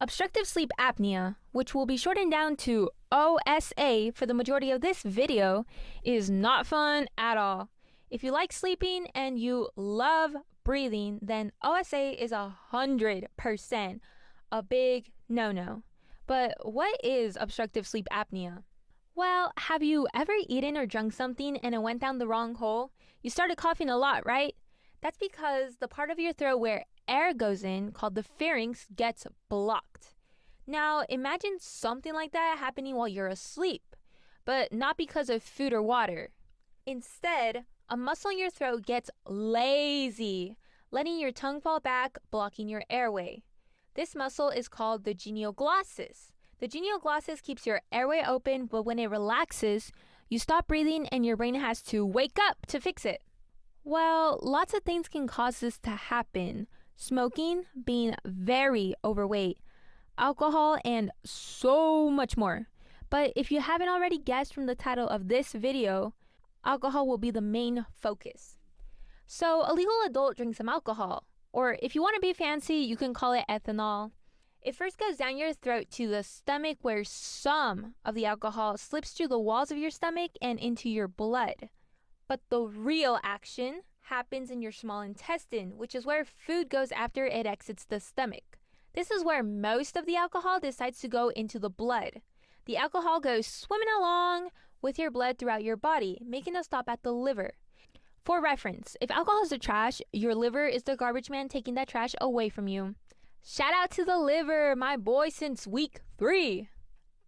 Obstructive sleep apnea, which will be shortened down to OSA for the majority of this video, is not fun at all. If you like sleeping and you love breathing, then OSA is 100% a big no-no. But what is obstructive sleep apnea? Well, have you ever eaten or drunk something and it went down the wrong hole? You started coughing a lot, right? That's because the part of your throat where air goes in, called the pharynx, gets blocked. Now, imagine something like that happening while you're asleep, but not because of food or water. Instead, a muscle in your throat gets lazy, letting your tongue fall back, blocking your airway. This muscle is called the genioglossus. The genioglossus keeps your airway open, but when it relaxes, you stop breathing and your brain has to wake up to fix it. Well, lots of things can cause this to happen. Smoking, being very overweight, alcohol, and so much more. But if you haven't already guessed from the title of this video, alcohol will be the main focus. So a legal adult drinks some alcohol, or if you want to be fancy, you can call it ethanol. It first goes down your throat to the stomach, where some of the alcohol slips through the walls of your stomach and into your blood. But the real action happens in your small intestine, which is where food goes after it exits the stomach. This is where most of the alcohol decides to go into the blood. The alcohol goes swimming along with your blood throughout your body, making a stop at the liver. For reference, if alcohol is the trash, your liver is the garbage man taking that trash away from you. Shout out to the liver, my boy since week 3.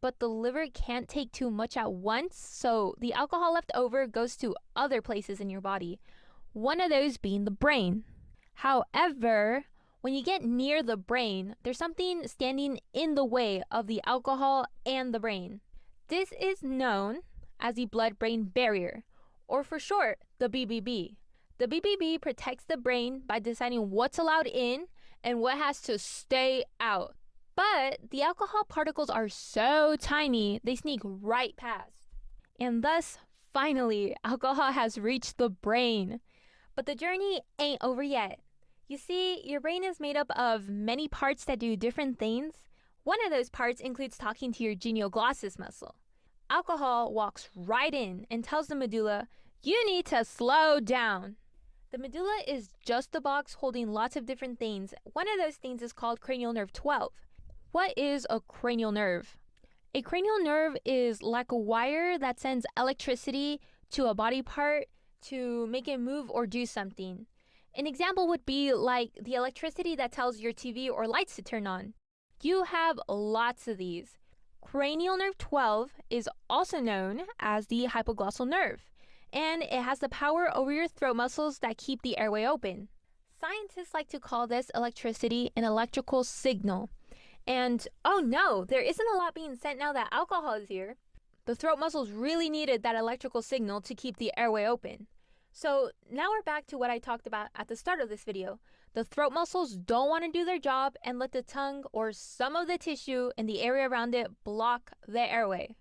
But the liver can't take too much at once, so the alcohol left over goes to other places in your body, one of those being the brain. However, when you get near the brain, there's something standing in the way of the alcohol and the brain. This is known as the blood-brain barrier, or for short, the BBB. The BBB protects the brain by deciding what's allowed in and what has to stay out. But the alcohol particles are so tiny, they sneak right past. And thus, finally, alcohol has reached the brain. But the journey ain't over yet. You see, your brain is made up of many parts that do different things. One of those parts includes talking to your genioglossus muscle. Alcohol walks right in and tells the medulla, you need to slow down. The medulla is just the box holding lots of different things. One of those things is called cranial nerve 12. What is a cranial nerve? A cranial nerve is like a wire that sends electricity to a body part to make it move or do something. An example would be like the electricity that tells your TV or lights to turn on. You have lots of these. Cranial nerve 12 is also known as the hypoglossal nerve, and it has the power over your throat muscles that keep the airway open. Scientists like to call this electricity an electrical signal. And oh no, there isn't a lot being sent now that alcohol is here. The throat muscles really needed that electrical signal to keep the airway open. So now we're back to what I talked about at the start of this video. The throat muscles don't want to do their job and let the tongue or some of the tissue in the area around it block the airway.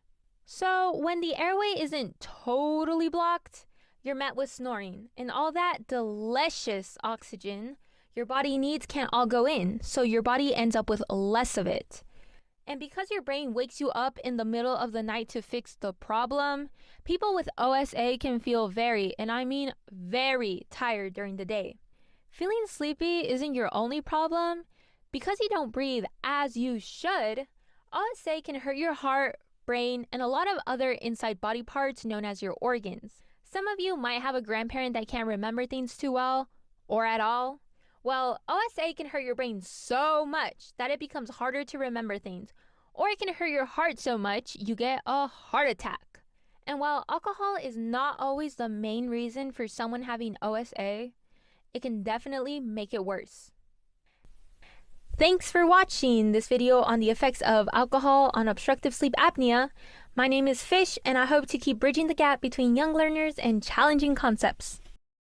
So when the airway isn't totally blocked, you're met with snoring, and all that delicious oxygen your body needs can't all go in, so your body ends up with less of it. And because your brain wakes you up in the middle of the night to fix the problem, people with OSA can feel very, and I mean very, tired during the day. Feeling sleepy isn't your only problem. Because you don't breathe as you should, OSA can hurt your heart, brain, and a lot of other inside body parts known as your organs. Some of you might have a grandparent that can't remember things too well, or at all. Well, OSA can hurt your brain so much that it becomes harder to remember things, or it can hurt your heart so much you get a heart attack. And while alcohol is not always the main reason for someone having OSA, it can definitely make it worse. Thanks for watching this video on the effects of alcohol on obstructive sleep apnea. My name is Fish, and I hope to keep bridging the gap between young learners and challenging concepts.